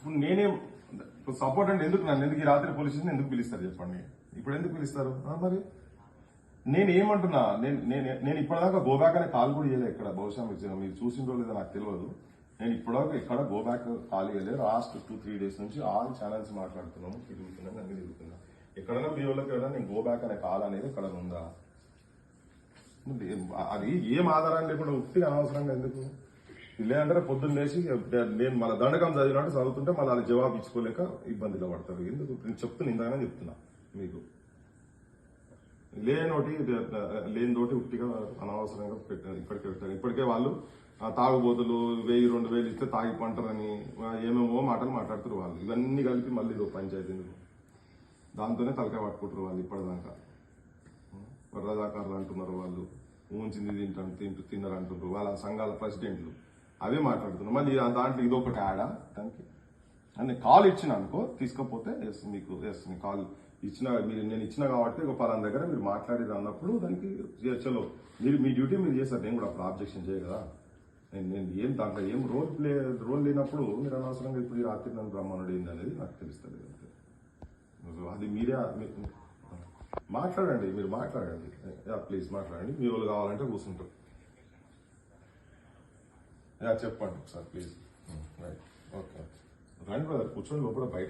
ఇప్పుడు నేనేం సపోర్ట్ అంటే ఎందుకు నన్ను ఎందుకు ఈ రాత్రి పోలీస్ స్టేషన్ ఎందుకు పిలుస్తారు చెప్పండి. ఇప్పుడు ఎందుకు పిలుస్తారు మరి నేను ఏమంటున్నా, నేను ఇప్పటిదాకా గోబ్యాక్ అనే కాల్ కూడా చేయలేదు ఎక్కడ. బహుశా మీరు చూసిందో లేదో నాకు తెలియదు. నేను ఇప్పటిదాకా ఎక్కడ గోబ్యాక్ కాల్ చేయలేదు. లాస్ట్ 2-3 days నుంచి ఆల్ ఛానల్స్ మాట్లాడుతున్నాము, తిరుగుతున్నాం, అన్ని తిరుగుతున్నా. ఎక్కడైనా మీ వాళ్ళకి ఎవరైనా నేను గోబ్యాక్ అనే కాల్ అనేది ఎక్కడ ఉందా? అది ఏం ఆధారం లేకుండా ఉట్టి అనవసరంగా ఎందుకు లేదంటే పొద్దున్న లేచి నేను మన దండకం చదివినట్టు చదువుతుంటే మళ్ళీ అది జవాబు ఇచ్చుకోలేక ఇబ్బందిలో పడతారు. ఎందుకు నేను చెప్తున్నా మీకు లేనితోటి ఉట్టిగా అనవసరంగా పెట్టారు. ఇప్పటికే వాళ్ళు తాగుబోతులు 1000-2000 ఇస్తే తాగి పంటారని ఏమేమో మాటలు మాట్లాడుతారు వాళ్ళు. ఇవన్నీ కలిపి మళ్ళీ పంచాయతీ దాంతోనే తలకాయ పట్టుకుంటారు వాళ్ళు. ఇప్పటిదాకా రజాకారులు అంటున్నారు వాళ్ళు, ఊంచింది తిన్నారు అంటున్నారు వాళ్ళ సంఘాల ప్రెసిడెంట్లు. అవే మాట్లాడుతున్నారు. మళ్ళీ దాంట్లో ఇదొకటి యాడా దానికి అని కాల్ ఇచ్చిన అనుకో తీసుకపోతే మీకు కాల్ ఇచ్చిన నేను ఇచ్చిన కాబట్టి ఒక పలానా దగ్గర మీరు మాట్లాడేది అన్నప్పుడు దానికి చలో మీరు మీ డ్యూటీ మీరు చేస్తారు. నేను కూడా అప్పుడు ఆబ్జెక్షన్ చేయ కదా. నేను ఏం దాంట్లో ఏం రోల్ లేనప్పుడు మీరు అనవసరంగా ఇప్పుడు ఈ రాత్రి నన్ను బ్రహ్మణుడు ఏంది అనేది నాకు తెలుస్తుంది. అది మీరే మాట్లాడండి, మీరు మాట్లాడండి, ప్లీజ్ మాట్లాడండి. మీ వాళ్ళు కావాలంటే కూర్చుంటారు. చెప్పండి ఒకసారి ప్లీజ్. రైట్, ఓకే రండి బ్రదర్, కూర్చొని లోపల బయట